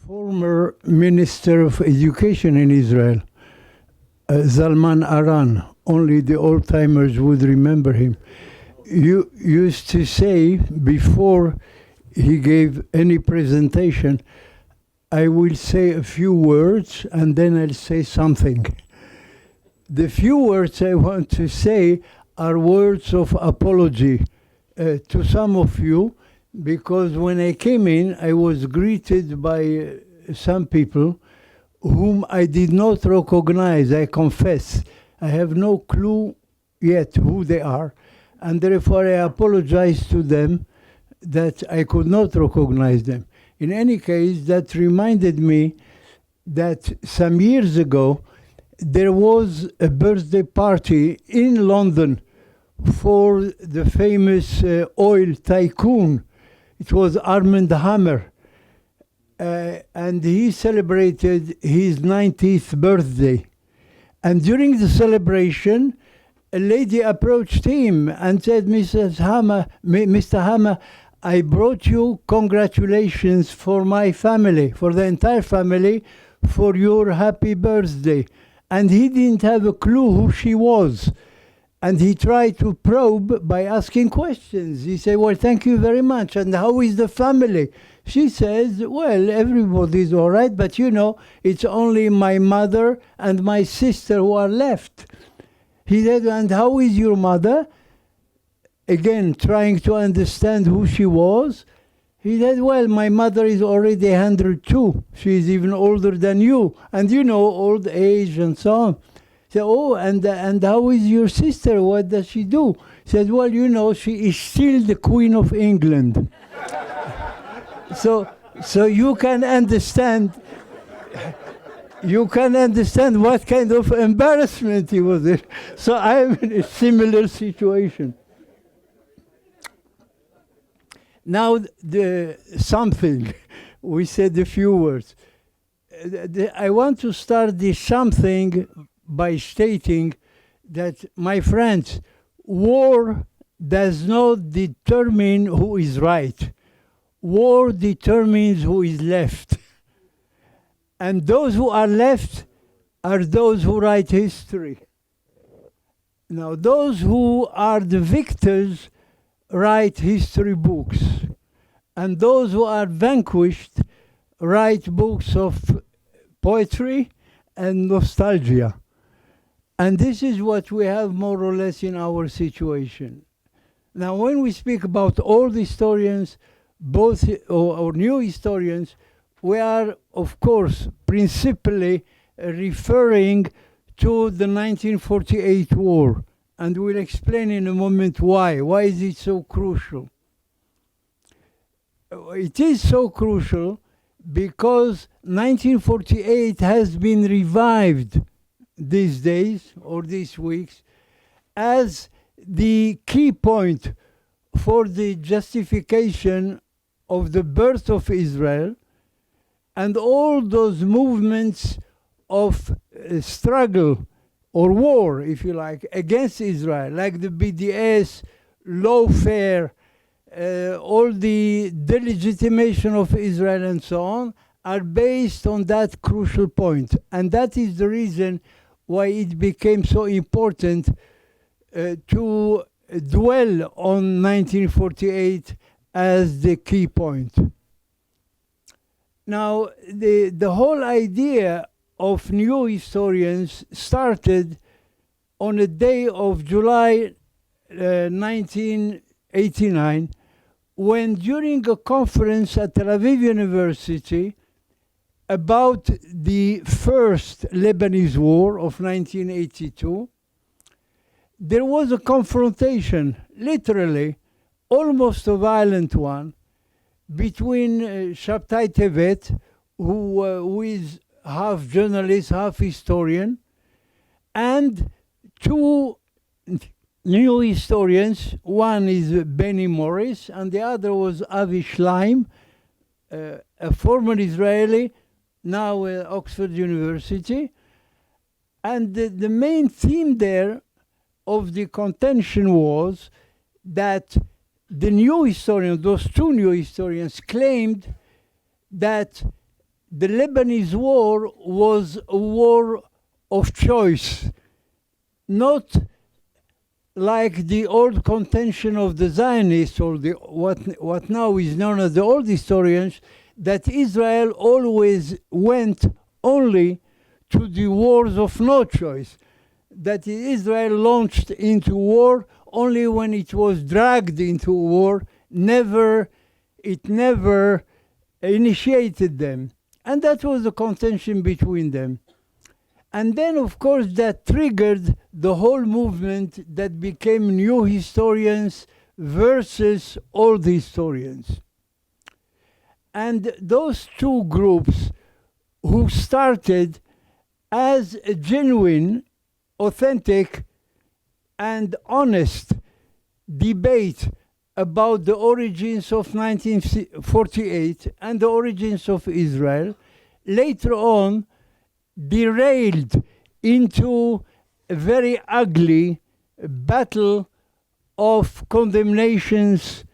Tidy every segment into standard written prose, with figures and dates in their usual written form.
former Minister of Education in Israel, Zalman Aran. Only the old-timers would remember him. You used to say before he gave any presentation, I will say a few words and then I'll say something. The few words I want to say are words of apology to some of you, because when I came in, I was greeted by some people whom I did not recognize, I confess. I have no clue yet who they are, and therefore I apologize to them that I could not recognize them. In any case, that reminded me that some years ago, there was a birthday party in London for the famous oil tycoon. It was Armand Hammer. And he celebrated his 90th birthday. And during the celebration, a lady approached him and said, Mr. Hammer, I brought you congratulations for my family, for the entire family, for your happy birthday. And he didn't have a clue who she was. And he tried to probe by asking questions. He said, well, thank you very much. And how is the family? She says, well, everybody's all right, but you know, it's only my mother and my sister who are left. He said, and how is your mother? Again, trying to understand who she was. He said, well, my mother is already 102. She's even older than you. And you know, old age and so on. He said, oh, and how is your sister? What does she do? He said, well, you know, she is still the Queen of England. So you can understand what kind of embarrassment he was in. So I am in a similar situation. Now, something, we said a few words. I want to start this something by stating that, my friends, war does not determine who is right. War determines who is left. And those who are left are those who write history. Now, those who are the victors write history books. And those who are vanquished write books of poetry and nostalgia. And this is what we have more or less in our situation. Now, when we speak about old historians, both or new historians, we are, of course, principally referring to the 1948 war. And we'll explain in a moment why. Why is it so crucial? It is so crucial because 1948 has been revived these days or these weeks as the key point for the justification of the birth of Israel and all those movements of struggle or war, if you like, against Israel, like the BDS, lawfare, all the delegitimation of Israel and so on, are based on that crucial point. And that is the reason why it became so important to dwell on 1948 as the key point. Now, the whole idea of new historians started on a day of July 1989, when during a conference at Tel Aviv University about the first Lebanese war of 1982, there was a confrontation, literally, almost a violent one, between Shabtai Tevet, who is half journalist, half historian, and two new historians. One is Benny Morris, and the other was Avi Schleim, a former Israeli, now at Oxford University. And the main theme there of the contention was that the new historians, those two new historians, claimed that the Lebanese war was a war of choice, not like the old contention of the Zionists, or what now is known as the old historians, that Israel always went only to the wars of no choice, that Israel launched into war only when it was dragged into war, it never initiated them. And that was the contention between them. And then, of course, that triggered the whole movement that became new historians versus old historians. And those two groups who started as a genuine, authentic, and honest debate about the origins of 1948 and the origins of Israel, later on derailed into a very ugly battle of condemnations,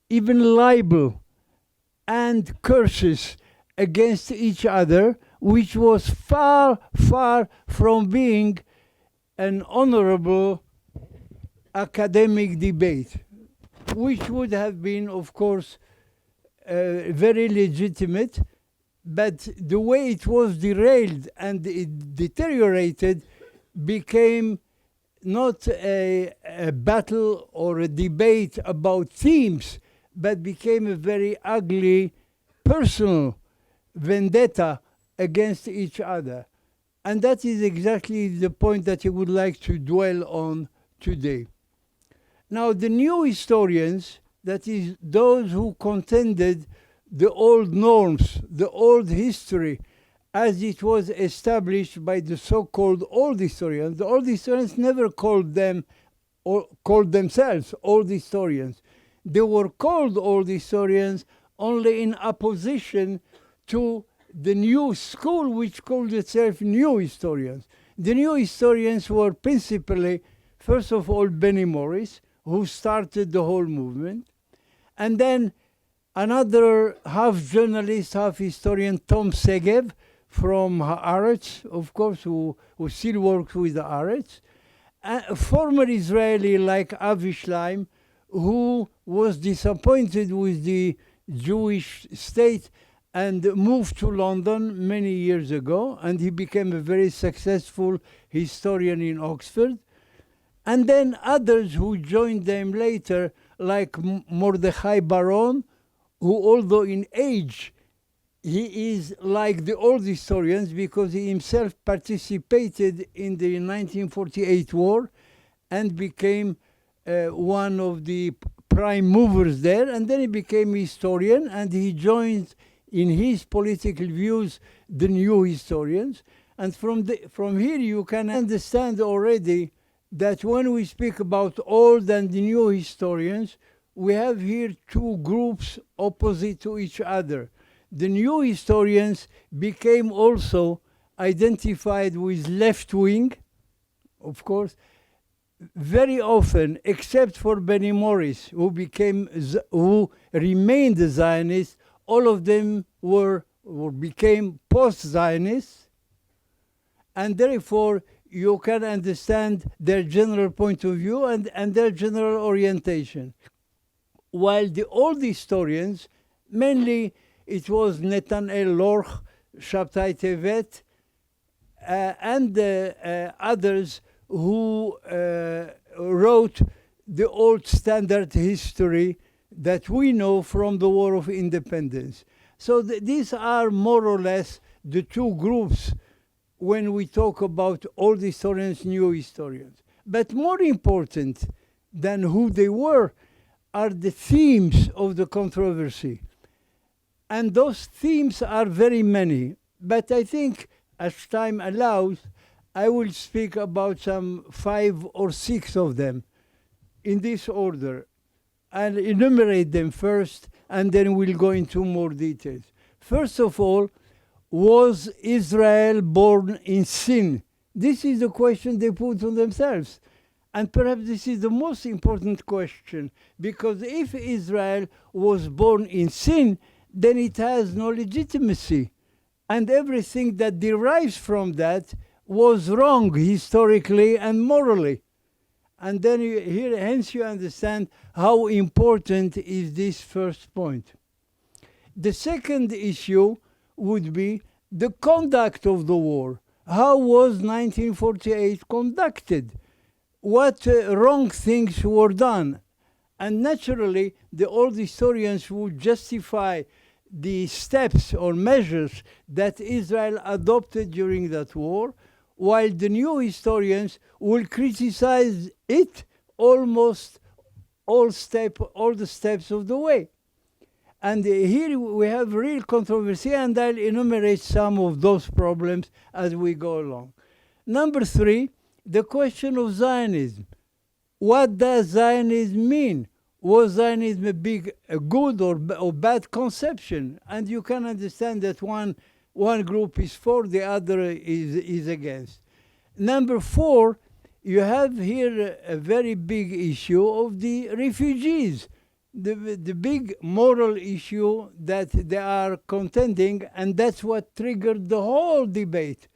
even libel and curses against each other, which was far, far from being an honorable academic debate, which would have been, of course, very legitimate. But the way it was derailed and it deteriorated became not a battle or a debate about themes, but became a very ugly personal vendetta against each other. And that is exactly the point that I would like to dwell on today. Now, the new historians, that is, those who contended the old norms, the old history, as it was established by the so-called old historians. The old historians never called them or called themselves old historians. They were called old historians only in opposition to the new school, which called itself new historians. The new historians were principally, first of all, Benny Morris, who started the whole movement, and then another half journalist, half historian, Tom Segev from Haaretz, of course, who still works with the Haaretz, a former Israeli like Avi Shlaim, who was disappointed with the Jewish state and moved to London many years ago, and he became a very successful historian in Oxford. And then others who joined them later, like Mordechai Baron, who, although in age, he is like the old historians because he himself participated in the 1948 war and became one of the prime movers there, and then he became a historian, and he joined in his political views the new historians. And from here you can understand already that when we speak about old and the new historians, we have here two groups opposite to each other. The new historians became also identified with left wing, of course, very often, except for Benny Morris, who remained a Zionist. All of them became post-Zionists, and therefore you can understand their general point of view and their general orientation. While the old historians, mainly it was Netanel Lorch, Shabtai Tevet, and others who wrote the old standard history that we know from the War of Independence. So these are more or less the two groups when we talk about old historians, new historians. But more important than who they were are the themes of the controversy. And those themes are very many. But I think, as time allows, I will speak about some 5 or 6 of them in this order. I'll enumerate them first, and then we'll go into more details. First of all, was Israel born in sin? This is the question they put on themselves. And perhaps this is the most important question, because if Israel was born in sin, then it has no legitimacy. and everything that derives from that was wrong historically and morally. And then hence you understand how important is this first point. The second issue would be the conduct of the war. How was 1948 conducted? What wrong things were done? And naturally, the old historians would justify the steps or measures that Israel adopted during that war, while the new historians will criticize it almost all the steps of the way. And here we have real controversy, and I'll enumerate some of those problems as we go along. Number 3, the question of Zionism. What does Zionism mean? Was Zionism a good or bad conception? And you can understand that one group is for, the other is against. Number 4, you have here a very big issue of the refugees. The big moral issue that they are contending, and that's what triggered the whole debate.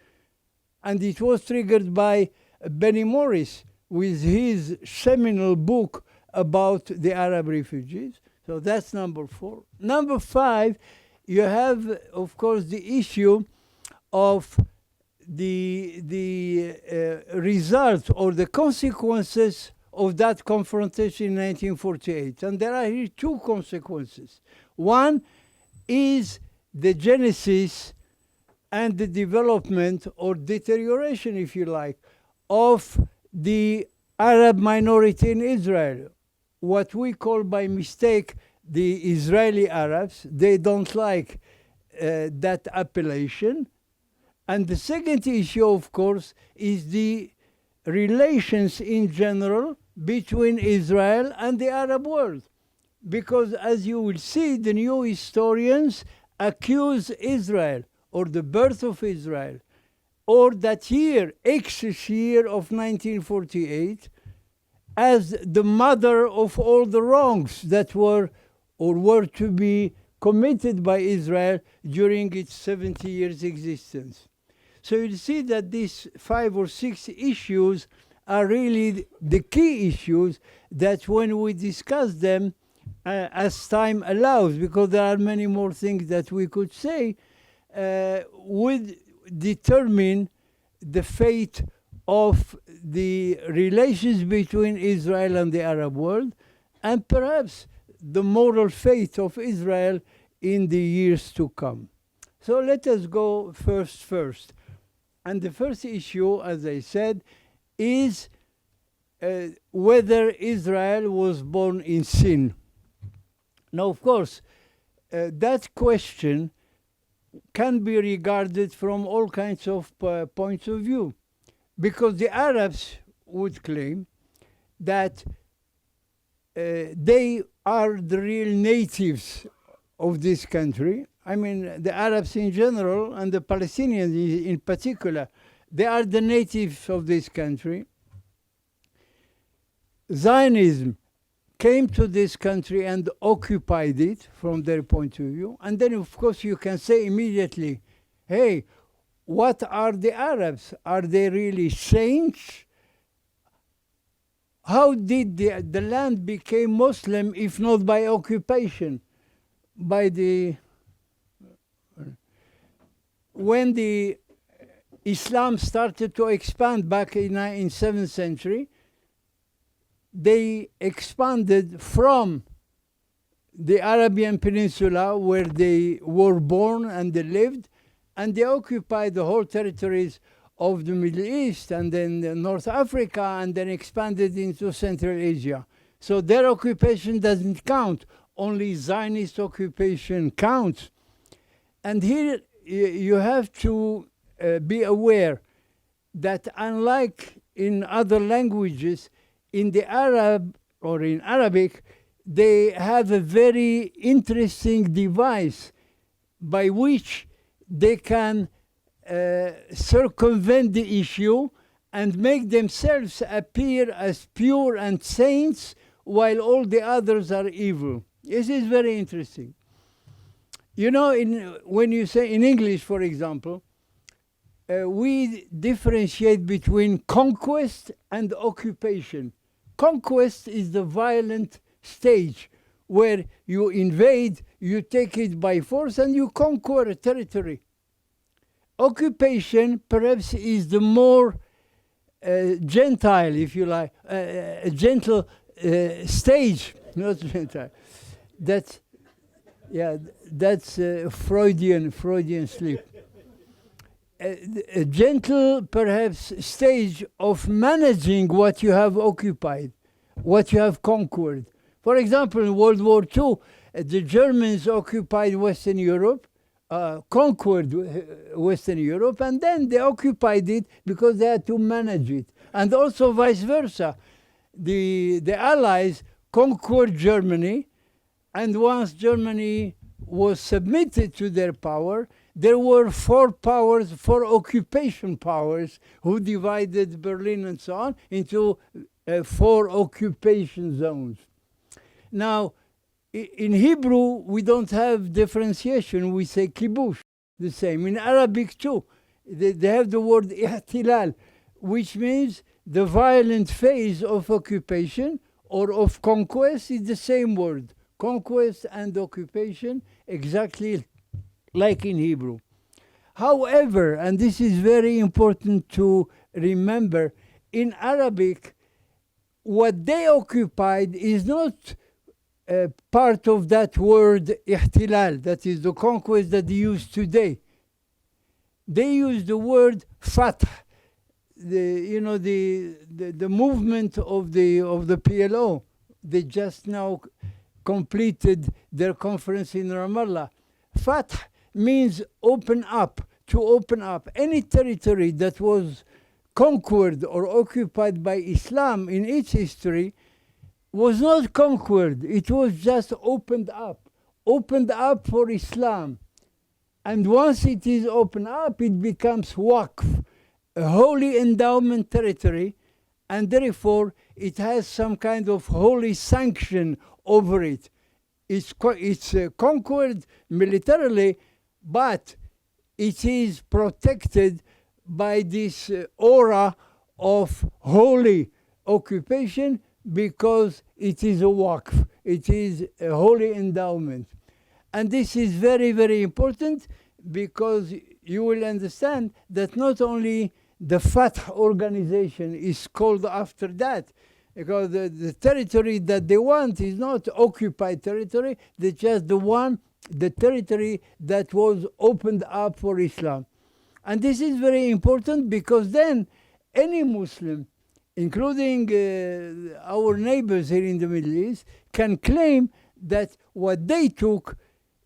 And it was triggered by Benny Morris with his seminal book about the Arab refugees. So that's number 4. Number 5, you have, of course, the issue of the result or the consequences of that confrontation in 1948. And there are here 2 consequences. One is the genesis and the development or deterioration, if you like, of the Arab minority in Israel. What we call by mistake the Israeli Arabs. They don't like that appellation. And the second issue, of course, is the relations in general between Israel and the Arab world. Because as you will see, the new historians accuse Israel, or the birth of Israel, or that year, Exodus year of 1948, as the mother of all the wrongs that were to be committed by Israel during its 70 years existence. So you see that these 5 or 6 issues are really the key issues that when we discuss them as time allows, because there are many more things that we could say, would determine the fate of the relations between Israel and the Arab world, and perhaps the moral fate of Israel in the years to come. So let us go first. And the first issue, as I said, is whether Israel was born in sin. Now, of course, that question can be regarded from all kinds of points of view, because the Arabs would claim that they are the real natives of this country. I mean, the Arabs in general and the Palestinians in particular, they are the natives of this country. Zionism came to this country and occupied it from their point of view. And then, of course, you can say immediately, hey, what are the Arabs? Are they really saints? How did the land become Muslim if not by occupation? When the Islam started to expand back in 7th century, they expanded from the Arabian Peninsula where they were born and they lived, and they occupied the whole territories of the Middle East and then North Africa, and then expanded into Central Asia. So their occupation doesn't count. Only Zionist occupation counts. And here you have to be aware that unlike in other languages, in the Arab or in Arabic, they have a very interesting device by which they can circumvent the issue and make themselves appear as pure and saints while all the others are evil. This is very interesting. You know, when you say in English, for example, we differentiate between conquest and occupation. Conquest is the violent stage where you invade, you take it by force, and you conquer a territory. Occupation perhaps is the more gentile, if you like, a gentle stage, not gentile. That's Freudian sleep. A gentle, perhaps, stage of managing what you have occupied, what you have conquered. For example, in World War II, the Germans occupied Western Europe, conquered Western Europe, and then they occupied it because they had to manage it. And also vice versa. The Allies conquered Germany, and once Germany was submitted to their power, there were four occupation powers, who divided Berlin and so on into 4 occupation zones. Now, in Hebrew, we don't have differentiation. We say kibush, the same. In Arabic, too, they have the word ihtilal, which means the violent phase of occupation or of conquest is the same word. Conquest and occupation, exactly like in Hebrew. However, and this is very important to remember, in Arabic, what they occupied is not part of that word ihtilal, that is the conquest that they use today. They use the word fath, the movement of the PLO. They just now completed their conference in Ramallah. Fath means open up, to open up. Any territory that was conquered or occupied by Islam in its history was not conquered. It was just opened up for Islam. And once it is opened up, it becomes waqf, a holy endowment territory, and therefore it has some kind of holy sanction over it. It's conquered militarily, but it is protected by this aura of holy occupation because it is a waqf, it is a holy endowment. And this is very, very important because you will understand that not only the Fatah organization is called after that, because the territory that they want is not occupied territory, they just the territory that was opened up for Islam. And this is very important because then any Muslim, including our neighbors here in the Middle East, can claim that what they took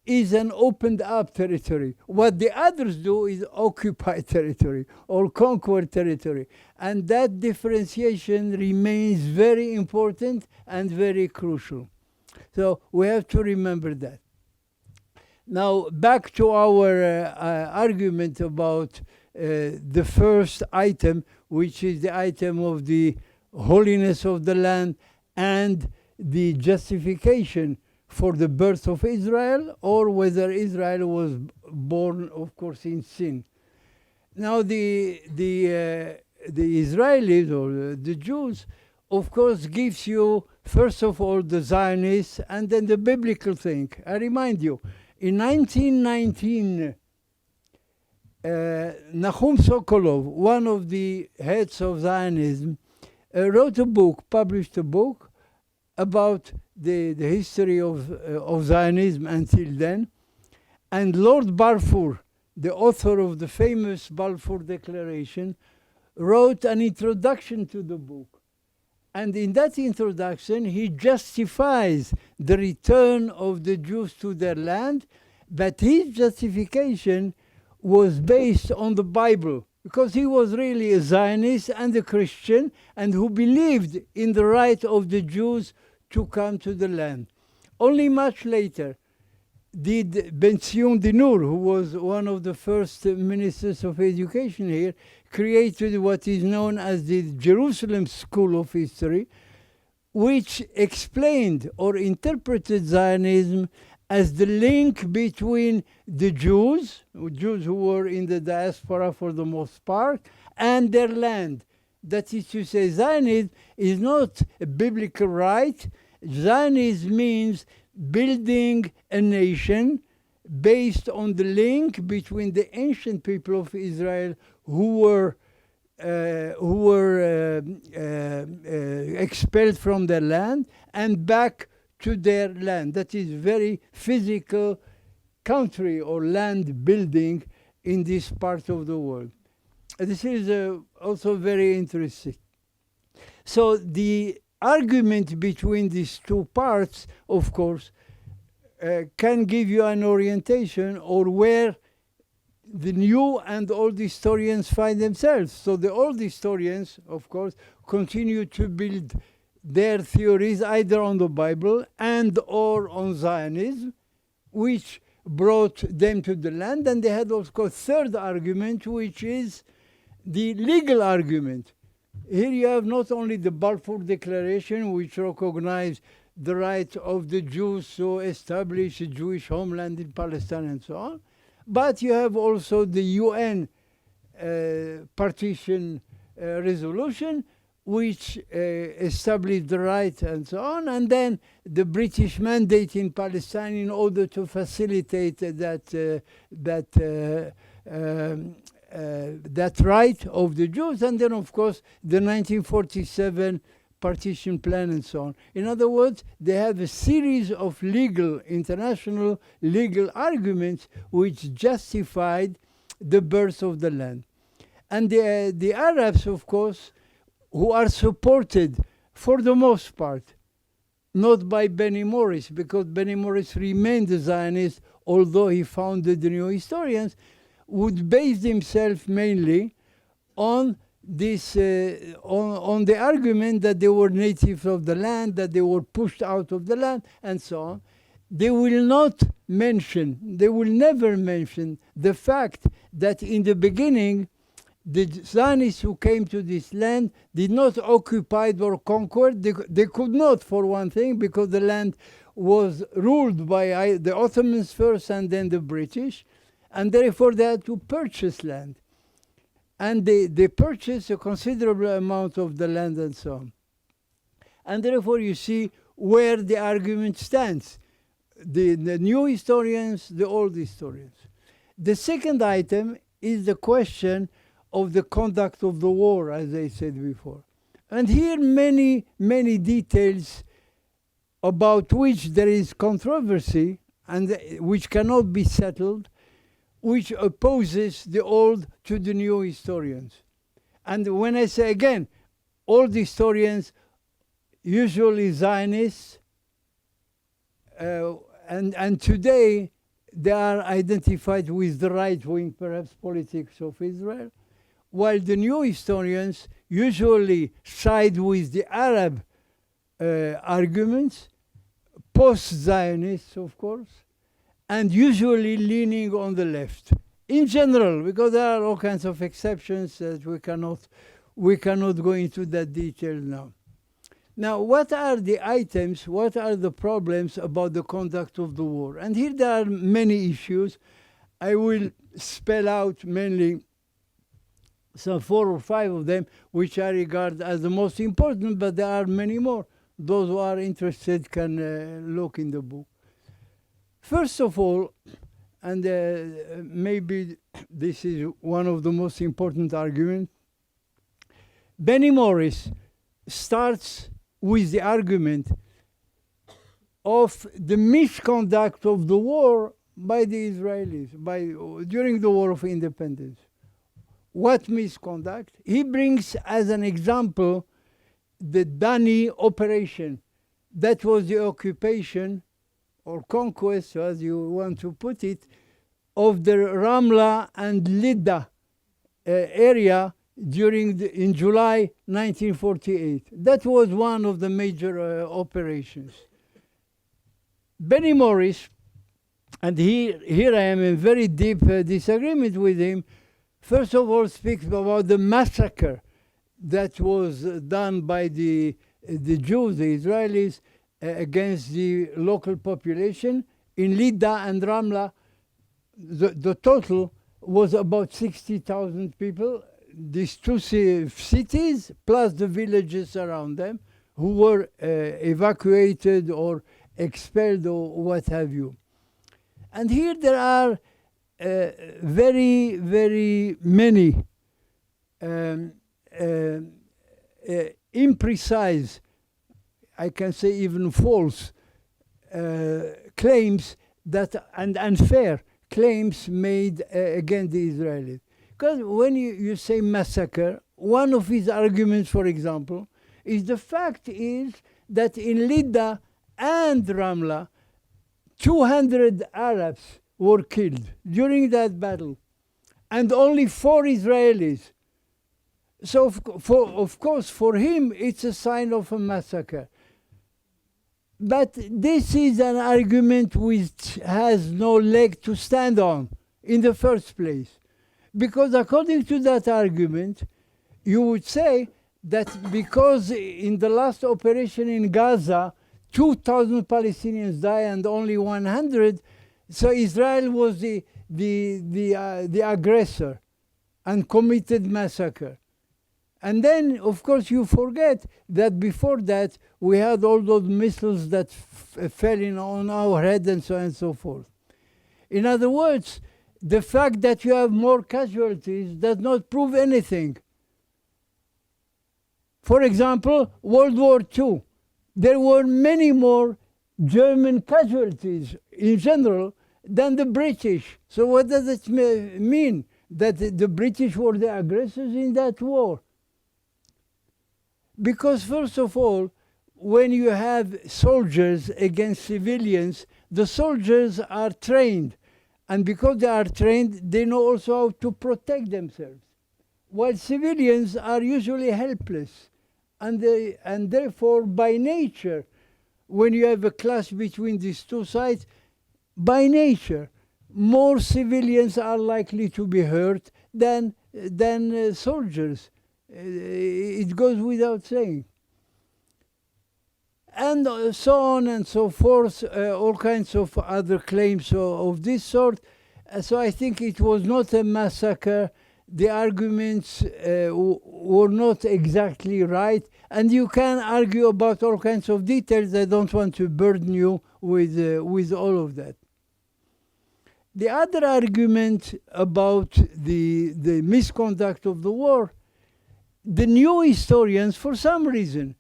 is an opened up territory. What the others do is occupied territory or conquered territory. And that differentiation remains very important and very crucial. So we have to remember that. Now, back to our argument about the first item, which is the item of the holiness of the land and the justification for the birth of Israel, or whether Israel was born, of course, in sin. Now, the Israelis or the Jews, of course, gives you, first of all, the Zionists and then the biblical thing. I remind you, in 1919, Nahum Sokolov, one of the heads of Zionism, published a book about the history of Zionism until then. And Lord Balfour, the author of the famous Balfour Declaration, wrote an introduction to the book. And in that introduction, he justifies the return of the Jews to their land, but his justification was based on the Bible, because he was really a Zionist and a Christian, and who believed in the right of the Jews to come to the land. Only much later did Ben Zion Dinur, who was one of the first ministers of education here, created what is known as the Jerusalem School of History, which explained or interpreted Zionism as the link between the Jews who were in the diaspora for the most part, and their land. That is to say, Zionism is not a biblical right. Zionism means building a nation based on the link between the ancient people of Israel who were expelled from their land and back to their land. That is very physical country or land building in this part of the world. This is also very interesting. So the argument between these two parts, of course, can give you an orientation or where the new and old historians find themselves. So the old historians, of course, continue to build their theories either on the Bible and or on Zionism, which brought them to the land. And they had also a third argument, which is the legal argument. Here you have not only the Balfour Declaration, which recognized the right of the Jews to establish a Jewish homeland in Palestine and so on, but you have also the UN partition resolution, which established the right and so on, and then the British mandate in Palestine in order to facilitate that right of the Jews, and then of course the 1947 partition plan and so on. In other words, they have a series of international legal arguments which justified the birth of the land. And the Arabs, of course, who are supported for the most part, not by Benny Morris, because Benny Morris remained a Zionist, although he founded the New Historians, would base himself mainly on this on the argument that they were natives of the land, that they were pushed out of the land, and so on. They will never mention the fact that in the beginning, the Zionists who came to this land did not occupy or conquer. They could not, for one thing, because the land was ruled by the Ottomans first and then the British, and therefore they had to purchase land. And they purchased a considerable amount of the land and so on. And therefore you see where the argument stands. The new historians, the old historians. The second item is the question of the conduct of the war, as I said before. And here many, many details about which there is controversy and which cannot be settled, which opposes the old to the new historians. And when I say again, old historians, usually Zionists, and today they are identified with the right wing, perhaps, politics of Israel, while the new historians usually side with the Arab arguments, post-Zionists, of course, and usually leaning on the left. In general, because there are all kinds of exceptions that we cannot go into that detail now. Now, what are the items, what are the problems about the conduct of the war? And here there are many issues. I will spell out mainly some 4 or 5 of them, which I regard as the most important, but there are many more. Those who are interested can look in the book. First of all, and maybe this is one of the most important arguments, Benny Morris starts with the argument of the misconduct of the war by the Israelis during the War of Independence. What misconduct? He brings as an example the Dani operation. That was the occupation or conquest, as you want to put it, of the Ramla and Lydda area in July 1948. That was one of the major operations. Benny Morris, and here I am in very deep disagreement with him, first of all speaks about the massacre that was done by the Jews, the Israelis, against the local population in Lydda and Ramla, the total was about 60,000 people. These two cities, plus the villages around them, who were evacuated or expelled or what have you. And here there are very, very many imprecise, I can say even false, claims that, and unfair claims made against the Israelis. Because when you say massacre, one of his arguments, for example, is the fact is that in Lydda and Ramla, 200 Arabs were killed during that battle, and only 4 Israelis. So, of course, for him, it's a sign of a massacre. But this is an argument which has no leg to stand on in the first place. Because according to that argument, you would say that because in the last operation in Gaza, 2,000 Palestinians died and only 100, so Israel was the aggressor and committed massacre. And then, of course, you forget that before that, we had all those missiles that fell on our head and so on and so forth. In other words, the fact that you have more casualties does not prove anything. For example, World War II, there were many more German casualties in general than the British. So what does it mean? That the British were the aggressors in that war? Because first of all, when you have soldiers against civilians, the soldiers are trained. And because they are trained, they know also how to protect themselves. While civilians are usually helpless. And therefore, by nature, when you have a clash between these two sides, by nature, more civilians are likely to be hurt than soldiers. It goes without saying. And so on and so forth, all kinds of other claims of this sort. So I think it was not a massacre. The arguments were not exactly right. And you can argue about all kinds of details. I don't want to burden you with all of that. The other argument about the misconduct of the war, the new historians, for some reason,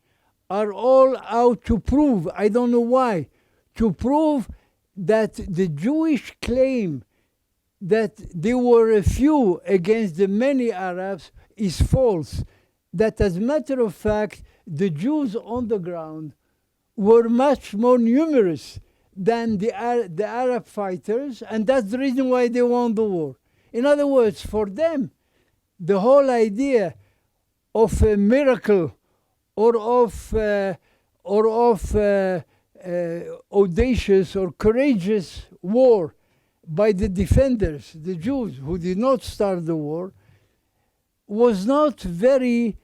are all out to prove, I don't know why, to prove that the Jewish claim that there were a few against the many Arabs is false. That as a matter of fact, the Jews on the ground were much more numerous than the Arab fighters, and that's the reason why they won the war. In other words, for them, the whole idea of a miracle or of audacious or courageous war by the defenders, the Jews who did not start the war, was not very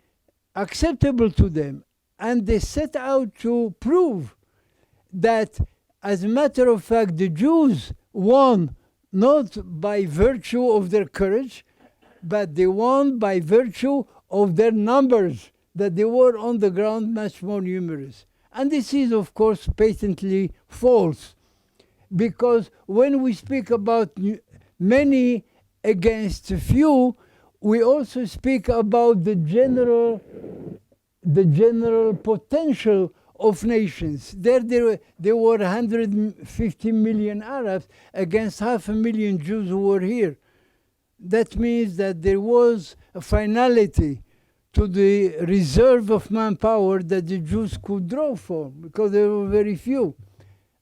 acceptable to them. And they set out to prove that, as a matter of fact, the Jews won not by virtue of their courage, but they won by virtue of their numbers, that they were on the ground much more numerous. And this is, of course, patently false, because when we speak about many against few, we also speak about the general potential of nations. There were 150 million Arabs against 500,000 Jews who were here. That means that there was a finality to the reserve of manpower that the Jews could draw from, because there were very few.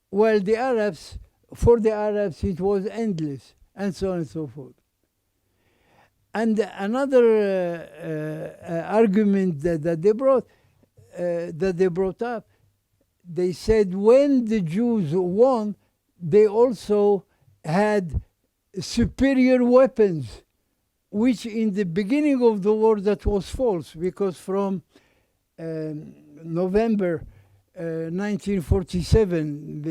While the Arabs, for the Arabs, it was endless, and so on and so forth. And another argument that they brought up, they said when the Jews won, they also had superior weapons, which in the beginning of the war that was false, because from November 1947,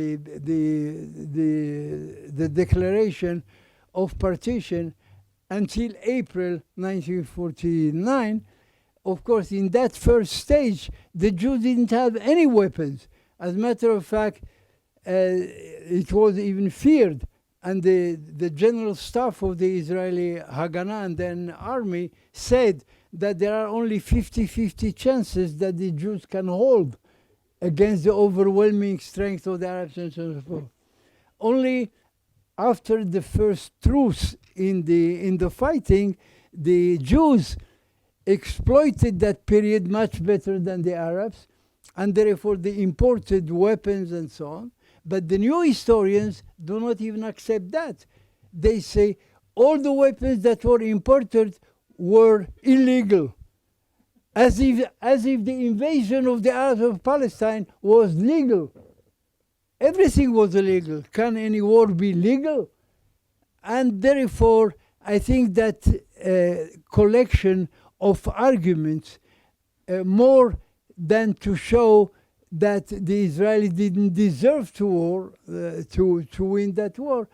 the declaration of partition, until April 1949, of course, in that first stage, the Jews didn't have any weapons. As a matter of fact, it was even feared. And the general staff of the Israeli Haganah and then army said that there are only 50-50 chances that the Jews can hold against the overwhelming strength of the Arabs and so forth. Only after the first truce in the fighting, the Jews exploited that period much better than the Arabs, and therefore they imported weapons and so on. But the new historians do not even accept that. They say all the weapons that were imported were illegal, as if the invasion of the Arabs of Palestine was legal. Everything was illegal. Can any war be legal? And therefore, I think that collection of arguments, more than to show that the Israelis didn't deserve to win that war,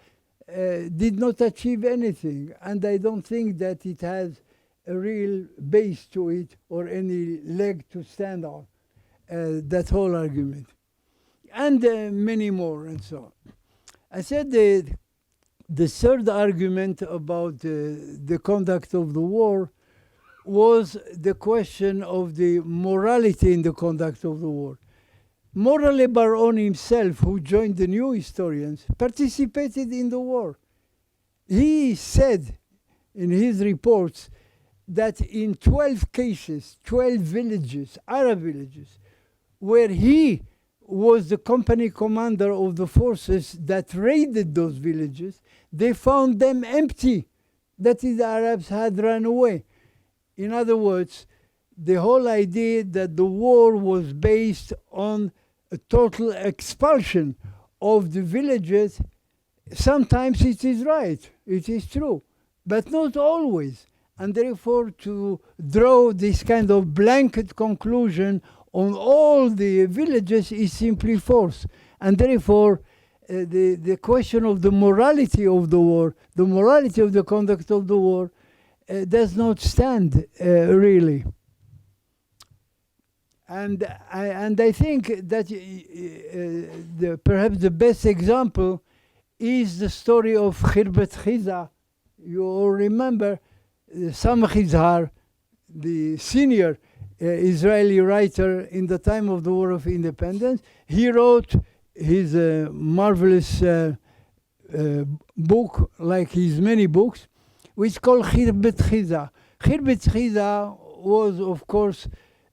did not achieve anything. And I don't think that it has a real base to it or any leg to stand on, that whole argument. And many more and so on. I said the third argument about the conduct of the war was the question of the morality in the conduct of the war. Morale Bar-On himself, who joined the new historians, participated in the war. He said in his reports that in 12 cases, 12 villages, Arab villages, where he was the company commander of the forces that raided those villages, they found them empty. That is, the Arabs had run away. In other words, the whole idea that the war was based on a total expulsion of the villages, sometimes it is right, it is true, but not always. And therefore, to draw this kind of blanket conclusion on all the villages is simply false. And therefore, the question of the morality of the war, the morality of the conduct of the war, does not stand really. And I think that perhaps the best example is the story of Khirbet Khiza. You all remember Sam Khizar, the senior Israeli writer in the time of the War of Independence. He wrote his marvelous book, like his many books, which is called Khirbet Khiza. Khirbet Khiza was, of course,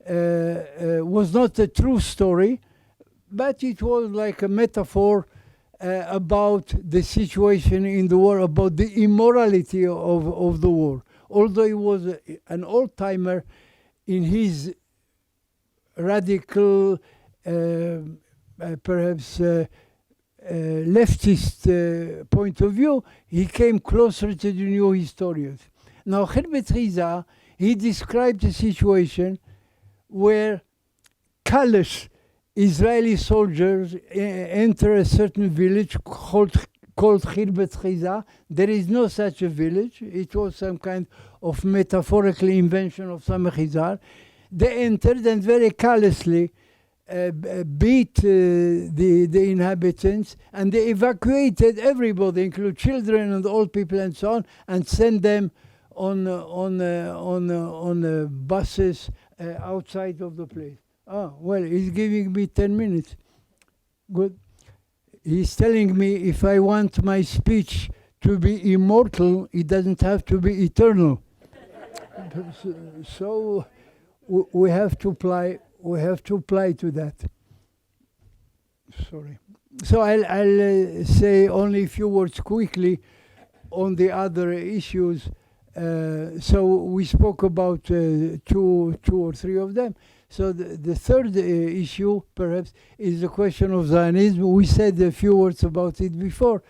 was not a true story, but it was like a metaphor about the situation in the war, about the immorality of the war. Although he was an old-timer in his radical, perhaps leftist point of view, he came closer to the new historians. Now, Khirbet Khiza, he described a situation where callous Israeli soldiers enter a certain village called Khirbet Khiza. There is no such a village. It was some kind of metaphorical invention of Sam Khizar. They entered and very callously beat the inhabitants, and they evacuated everybody, including children and old people and so on, and sent them on buses outside of the place. Oh, well, he's giving me 10 minutes. Good. He's telling me if I want my speech to be immortal, it doesn't have to be eternal. So we have to apply to that. Sorry. So I'll say only a few words quickly on the other issues. So we spoke about two or three of them. So the third issue, perhaps, is the question of Zionism. We said a few words about it before.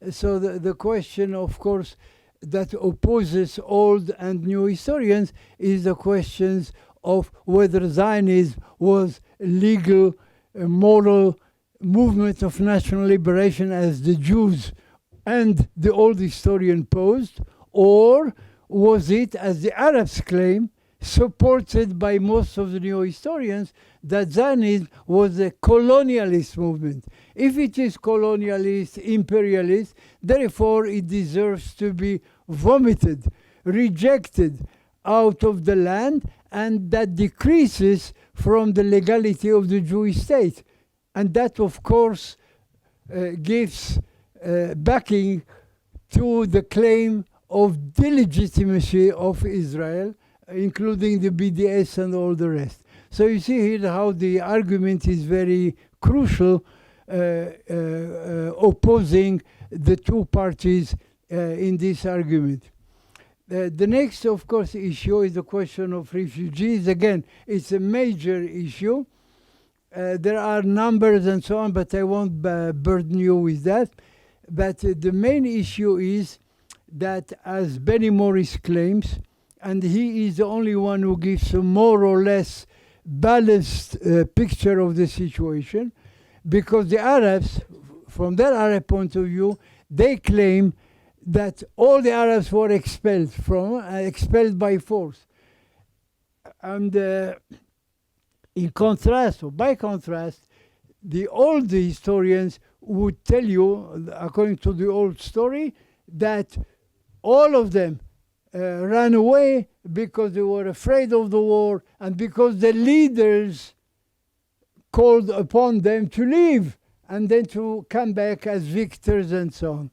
So the question, of course, that opposes old and new historians is the questions of whether Zionism was legal moral movement of national liberation as the Jews and the old historian posed, or was it, as the Arabs claim, supported by most of the new historians, that Zionism was a colonialist movement? If it is colonialist, imperialist, therefore it deserves to be vomited, rejected out of the land, and that decreases from the legality of the Jewish state. And that, of course, gives backing to the claim of delegitimacy of Israel, including the BDS and all the rest. So you see here how the argument is very crucial, opposing the two parties in this argument. The next, of course, issue is the question of refugees. Again, it's a major issue. There are numbers and so on, but I won't burden you with that. But the main issue is that, as Benny Morris claims, and he is the only one who gives a more or less balanced picture of the situation, because the Arabs, from their Arab point of view, they claim that all the Arabs were expelled by force. And in contrast, or by contrast, the old historians would tell you, according to the old story, that all of them ran away because they were afraid of the war and because the leaders called upon them to leave and then to come back as victors and so on.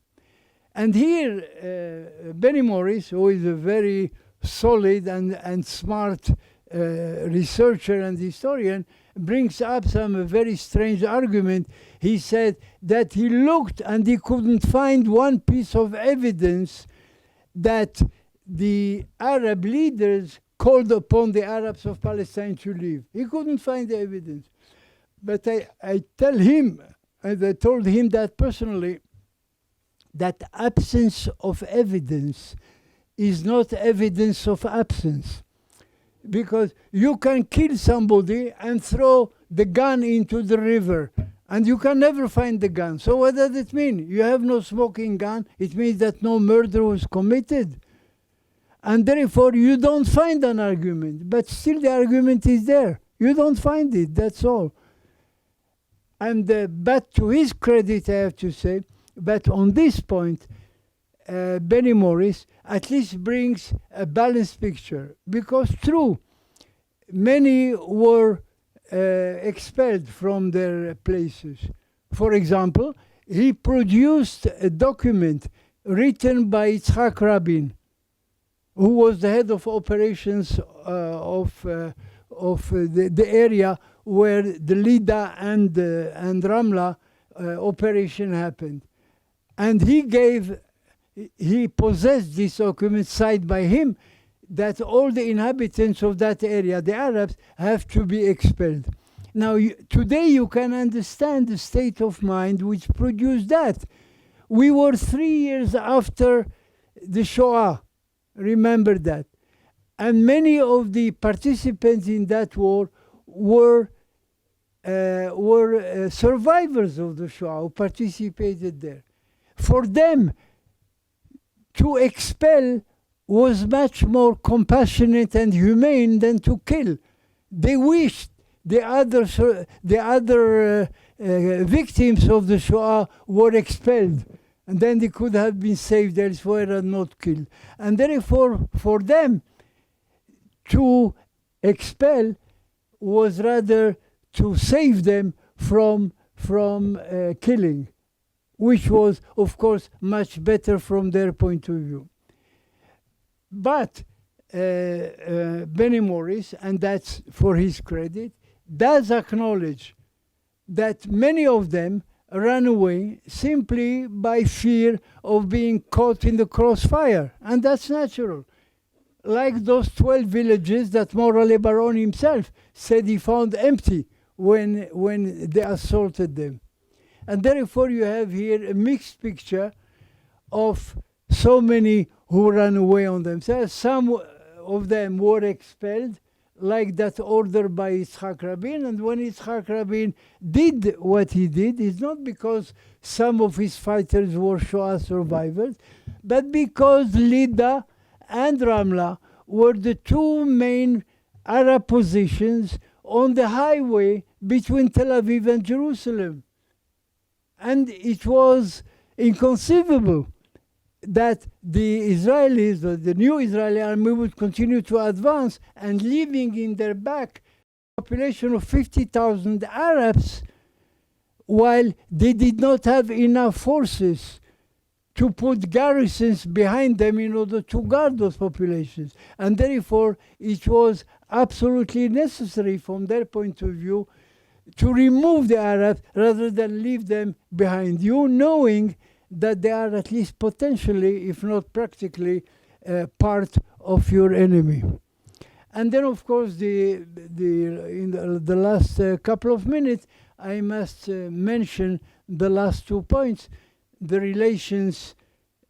And here, Benny Morris, who is a very solid and smart researcher and historian, brings up some very strange argument. He said that he looked and he couldn't find one piece of evidence that the Arab leaders called upon the Arabs of Palestine to leave. He couldn't find the evidence. But I tell him, and I told him that personally, that absence of evidence is not evidence of absence. Because you can kill somebody and throw the gun into the river, and you can never find the gun. So what does it mean? You have no smoking gun. It means that no murder was committed. And therefore, you don't find an argument. But still the argument is there. You don't find it, that's all. And but to his credit, I have to say, but on this point, Benny Morris at least brings a balanced picture. Because true, many were expelled from their places. For example, he produced a document written by Yitzhak Rabin, who was the head of operations of the area where the Lida and Ramla operation happened. And he possessed this document signed by him, that all the inhabitants of that area, the Arabs, have to be expelled. Now, today you can understand the state of mind which produced that. We were 3 years after the Shoah, remember that. And many of the participants in that war were survivors of the Shoah who participated there. For them, to expel was much more compassionate and humane than to kill. They wished the other victims of the Shoah were expelled, and then they could have been saved elsewhere and not killed. And therefore, for them, to expel was rather to save them from killing, which was, of course, much better from their point of view. But Benny Morris, and that's for his credit, does acknowledge that many of them ran away simply by fear of being caught in the crossfire, and that's natural. Like those 12 villages that Morale Baron himself said he found empty when they assaulted them. And therefore you have here a mixed picture of so many who ran away on themselves. Some of them were expelled, like that order by Yitzhak Rabin. And when Yitzhak Rabin did what he did, it's not because some of his fighters were Shoah survivors, but because Lida and Ramla were the two main Arab positions on the highway between Tel Aviv and Jerusalem. And it was inconceivable that the Israelis, or the new Israeli army, would continue to advance and leaving in their back a population of 50,000 Arabs, while they did not have enough forces to put garrisons behind them in order to guard those populations. And therefore, it was absolutely necessary from their point of view to remove the Arabs rather than leave them behind you, knowing that they are at least potentially, if not practically, part of your enemy. And then, of course, in the last couple of minutes, I must mention the last 2 points, the relations,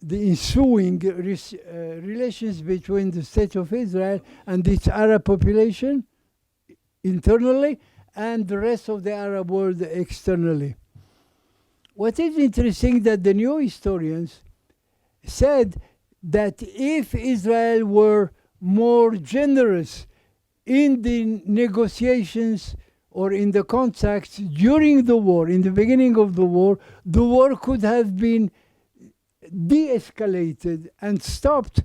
the ensuing relations between the State of Israel and its Arab population internally, and the rest of the Arab world externally. What is interesting that the new historians said that if Israel were more generous in the negotiations or in the contacts during the war, in the beginning of the war could have been de-escalated and stopped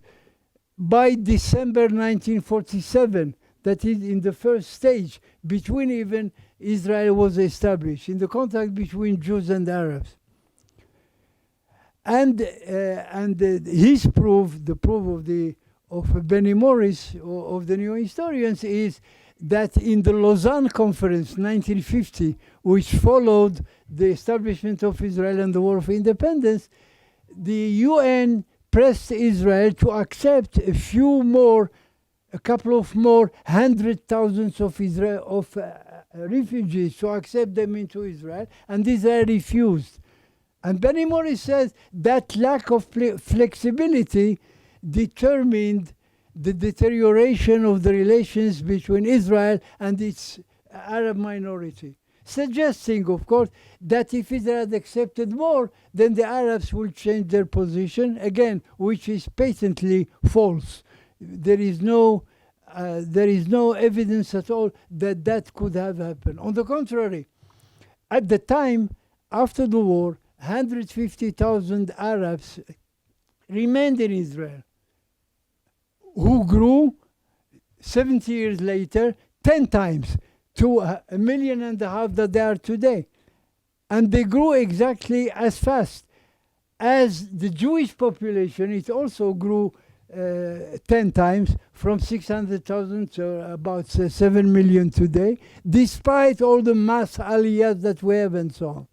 by December 1947. That is, in the first stage, between even Israel was established, in the contact between Jews and Arabs. And his proof, the proof of Benny Morris, of the new historians, is that in the Lausanne Conference 1950, which followed the establishment of Israel and the War of Independence, the UN pressed Israel to accept a couple of more 100,000 of refugees, to accept them into Israel, and Israel refused. And Benny Morris says that lack of flexibility determined the deterioration of the relations between Israel and its Arab minority, suggesting, of course, that if Israel had accepted more, then the Arabs will change their position, again, which is patently false. There is no evidence at all that that could have happened. On the contrary, at the time, after the war, 150,000 Arabs remained in Israel, who grew 70 years later 10 times to 1.5 million that they are today. And they grew exactly as fast as the Jewish population. It also grew 10 times, from 600,000 to about 7 million today, despite all the mass aliyahs that we have and so on.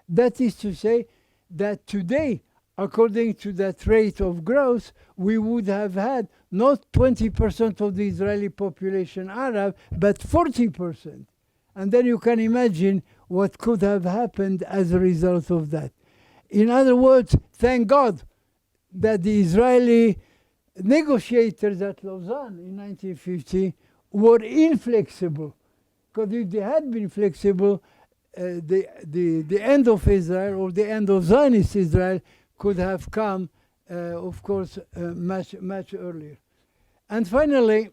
That is to say that today, according to that rate of growth, we would have had not 20% of the Israeli population Arab, but 40%. And then you can imagine what could have happened as a result of that. In other words, thank God that the Israeli negotiators at Lausanne in 1950 were inflexible. Because if they had been flexible, the end of Israel, or the end of Zionist Israel, could have come, of course, much earlier. And finally,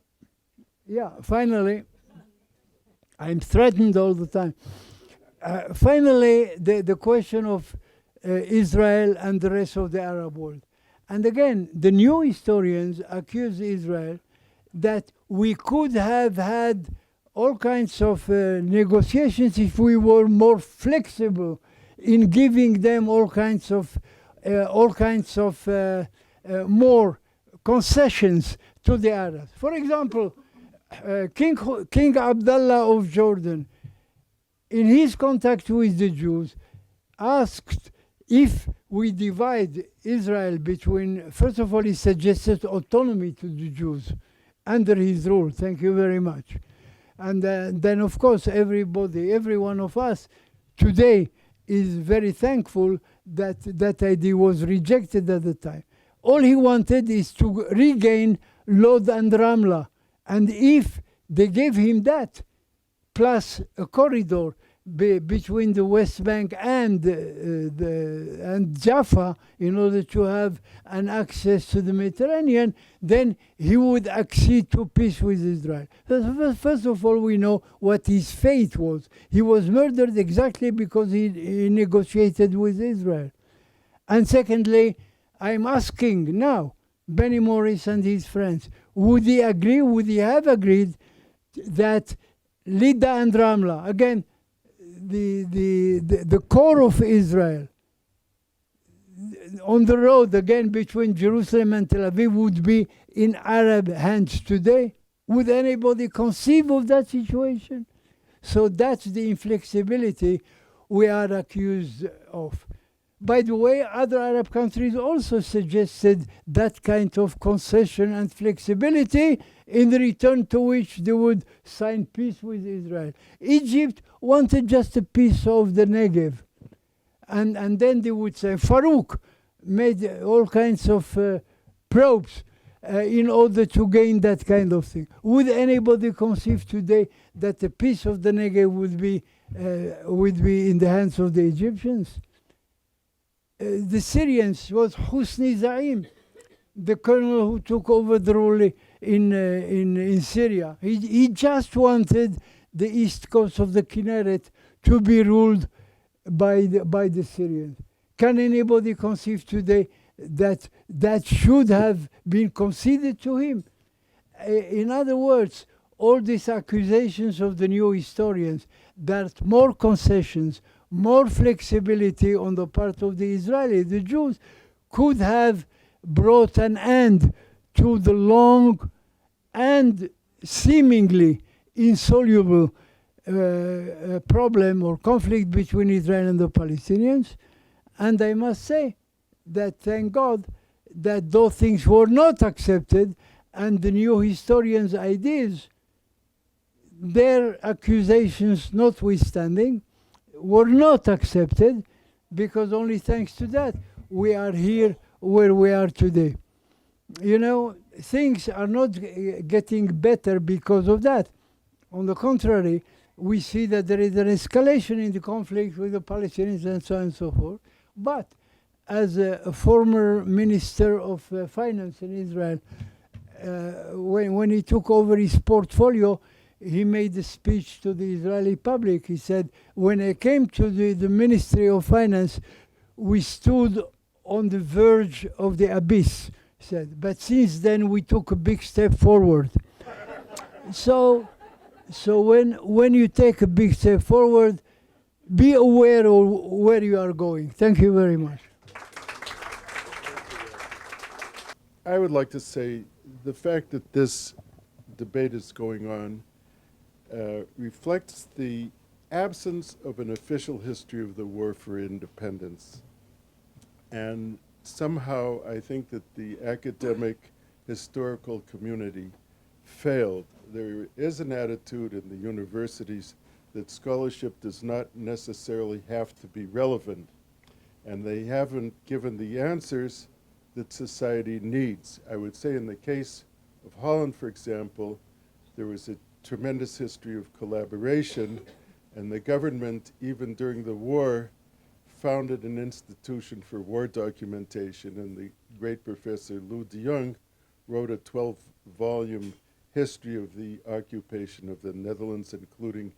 I'm threatened all the time. Finally, the question of Israel and the rest of the Arab world. And again, the new historians accuse Israel that we could have had all kinds of negotiations if we were more flexible in giving them all kinds of more concessions to the Arabs. For example, King Abdullah of Jordan, in his contact with the Jews, asked if we divide Israel between, first of all, he suggested autonomy to the Jews under his rule. Thank you very much. And then, of course, every one of us today is very thankful that that idea was rejected at the time. All he wanted is to regain Lod and Ramla. And if They gave him that, plus a corridor between the West Bank and Jaffa, in order to have an access to the Mediterranean. Then he would accede to peace with Israel. First of all, we know what his fate was. He was murdered exactly because he negotiated with Israel. And secondly, I'm asking now, Benny Morris and his friends, would he agree, would he have agreed that Lida and Ramla, again, the core of Israel, on the road again between Jerusalem and Tel Aviv, would be in Arab hands today? Would anybody conceive of that situation? So that's the inflexibility we are accused of. By the way, other Arab countries also suggested that kind of concession and flexibility, in return to which they would sign peace with Israel. Egypt wanted just a piece of the Negev. And then they would say, Farouk made all kinds of probes in order to gain that kind of thing. Would anybody conceive today that a piece of the Negev would be in the hands of the Egyptians? The Syrians was Husni Zaim, the colonel who took over the rule in Syria. He just wanted the east coast of the Kinneret to be ruled by the Syrians. Can anybody conceive today that that should have been conceded to him? In other words, all these accusations of the new historians that more concessions, more flexibility on the part of the Israelis, the Jews, could have brought an end to the long and seemingly insoluble problem or conflict between Israel and the Palestinians. And I must say that, thank God, that those things were not accepted, and the new historians' ideas, their accusations notwithstanding, were not accepted, because only thanks to that we are here where we are today. You know, things are not getting better because of that. On the contrary, we see that there is an escalation in the conflict with the Palestinians and so on and so forth. But as a former minister of finance in Israel, when he took over his portfolio, he made a speech to the Israeli public. He said, when I came to the Ministry of Finance, we stood on the verge of the abyss, he said. But since then, we took a big step forward. So when you take a big step forward, be aware of where you are going. Thank you very much. I would like to say the fact that this debate is going on reflects the absence of an official history of the war for independence. And somehow I think that the academic historical community failed. There is an attitude in the universities that scholarship does not necessarily have to be relevant, and they haven't given the answers that society needs. I would say in the case of Holland, for example, there was a tremendous history of collaboration, and the government, even during the war, founded an institution for war documentation, and the great professor Lou de Jong wrote a 12-volume history of the occupation of the Netherlands, including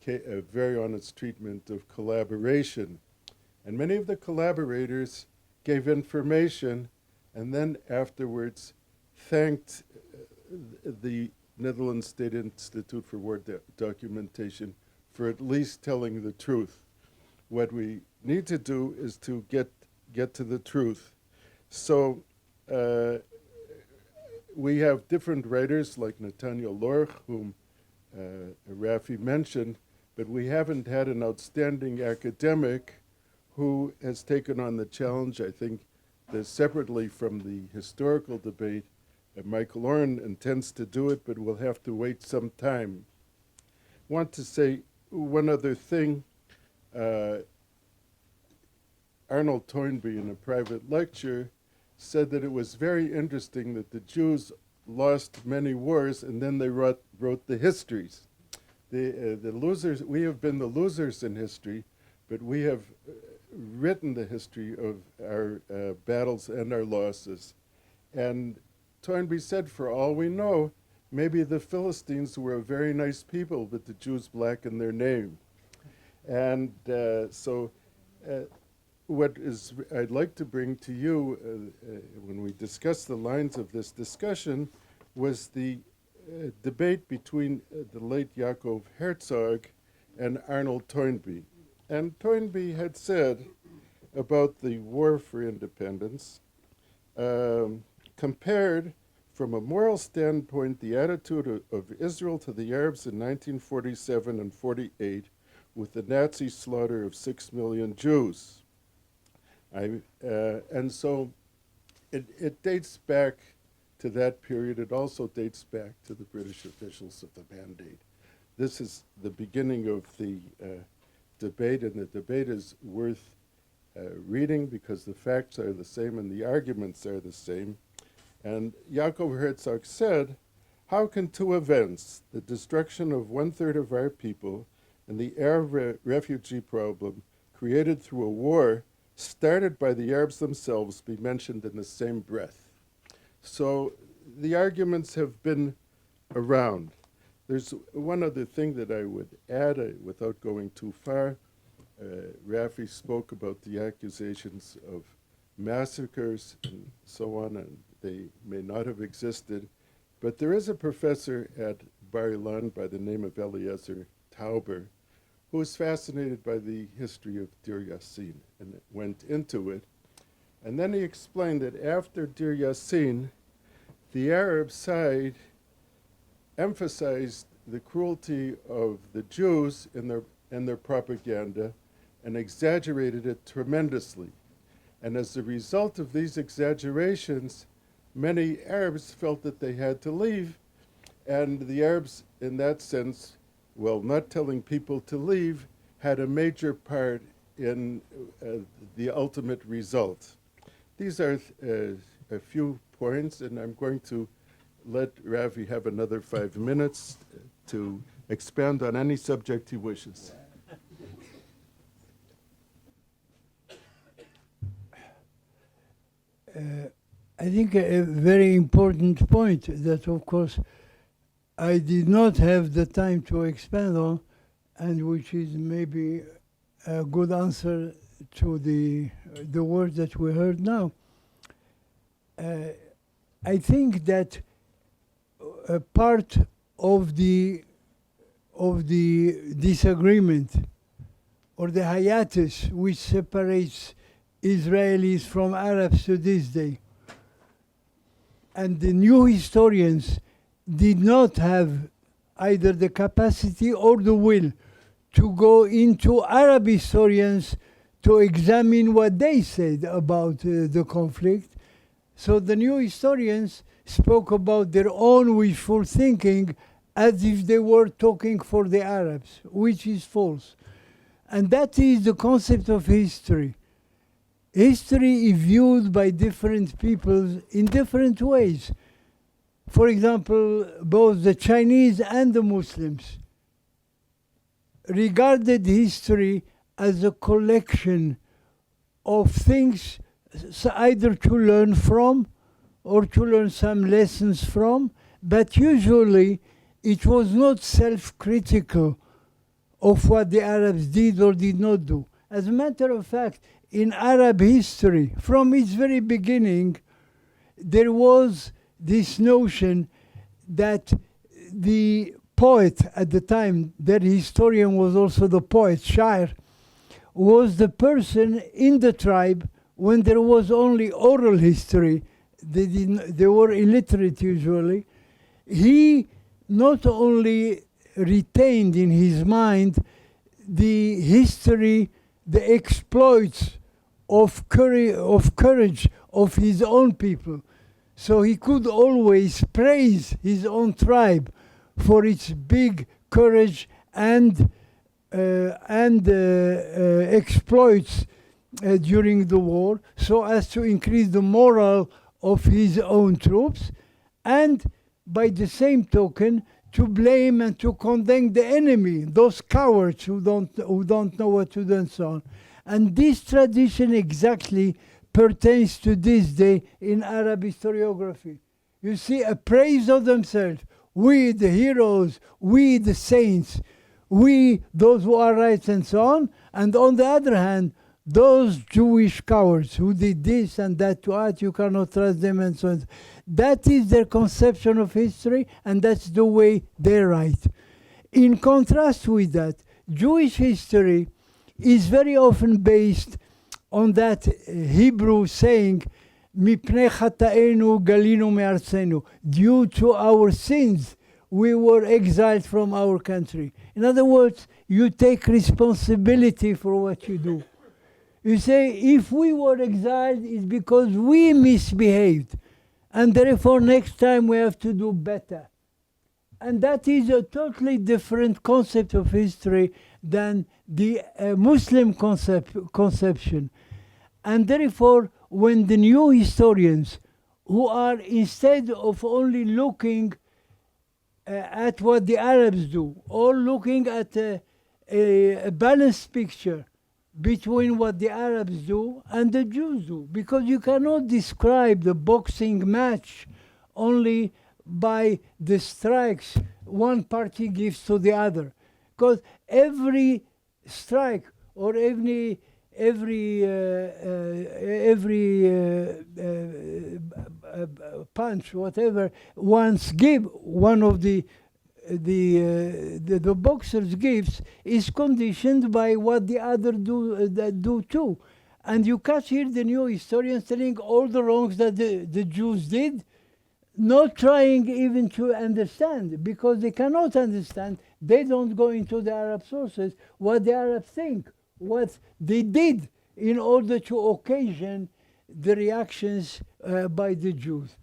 a very honest treatment of collaboration. And many of the collaborators gave information and then afterwards thanked the Netherlands State Institute for War Documentation for at least telling the truth. What we need to do is to get to the truth. So we have different writers like Nathaniel Lorch, whom Rafi mentioned, but we haven't had an outstanding academic who has taken on the challenge. I think that separately from the historical debate, Michael Oren intends to do it, but we'll have to wait some time. I want to say one other thing. Arnold Toynbee, in a private lecture, said that it was very interesting that the Jews lost many wars, and then they wrote the histories. The losers, we have been the losers in history, but we have written the history of our battles and our losses. And Toynbee said, for all we know, maybe the Philistines were a very nice people, but the Jews blacken their name. And what I'd like to bring to you when we discuss the lines of this discussion was the debate between the late Yaakov Herzog and Arnold Toynbee. And Toynbee had said about the war for independence, compared from a moral standpoint the attitude of Israel to the Arabs in 1947 and 48 with the Nazi slaughter of 6 million Jews. And so it dates back to that period. It also dates back to the British officials of the Mandate. This is the beginning of the debate, and the debate is worth reading because the facts are the same and the arguments are the same. And Yaakov Herzog said, how can two events, the destruction of 1/3 of our people and the Arab refugee problem created through a war started by the Arabs themselves, be mentioned in the same breath? So the arguments have been around. There's one other thing that I would add without going too far. Rafi spoke about the accusations of massacres and so on, and they may not have existed. But there is a professor at Bar-Ilan by the name of Eliezer Tauber who was fascinated by the history of Deir Yassin and went into it. And then he explained that after Deir Yassin, the Arab side emphasized the cruelty of the Jews in their propaganda and exaggerated it tremendously. And as a result of these exaggerations, many Arabs felt that they had to leave, and the Arabs, in that sense, well, not telling people to leave, had a major part in the ultimate result. These are a few points, and I'm going to let Ravi have another 5 minutes to expand on any subject he wishes. I think a very important point that, of course, I did not have the time to expand on, and which is maybe a good answer to the words that we heard now. I think that a part of the disagreement or the hiatus which separates Israelis from Arabs to this day, and the new historians did not have either the capacity or the will to go into Arab historians to examine what they said about the conflict. So the new historians spoke about their own wishful thinking as if they were talking for the Arabs, which is false. And that is the concept of history. History is viewed by different peoples in different ways. For example, both the Chinese and the Muslims regarded history as a collection of things either to learn from or to learn some lessons from, but usually it was not self-critical of what the Arabs did or did not do. As a matter of fact, in Arab history, from its very beginning, there was this notion that the poet at the time, that historian was also the poet, Shair, was the person in the tribe when there was only oral history. They were illiterate usually. He not only retained in his mind the history, the exploits of courage of his own people. So he could always praise his own tribe for its big courage and exploits during the war, so as to increase the morale of his own troops. and by the same token, to blame and to condemn the enemy, those cowards who don't know what to do and so on. And this tradition exactly pertains to this day in Arab historiography. You see a praise of themselves. We the heroes, we the saints, we those who are right and so on. And on the other hand, those Jewish cowards who did this and that to us, you cannot trust them and so on. That is their conception of history, and that's the way they write. In contrast with that, Jewish history is very often based on that Hebrew saying, "Mipnei chataenu galinu me'artzenu." Due to our sins, we were exiled from our country. In other words, you take responsibility for what you do. You say, if we were exiled, it's because we misbehaved, and therefore next time we have to do better. And that is a totally different concept of history than the Muslim conception. And therefore, when the new historians, who are instead of only looking at what the Arabs do, or looking at a balanced picture between what the Arabs do and the Jews do, because you cannot describe the boxing match only by the strikes one party gives to the other, because every strike or every punch, whatever one's give, one of the boxers gives, is conditioned by what the other do too. And you catch here the new historians telling all the wrongs that the Jews did, not trying even to understand, because they cannot understand. They don't go into the Arab sources what the Arabs think, what they did in order to occasion the reactions by the Jews.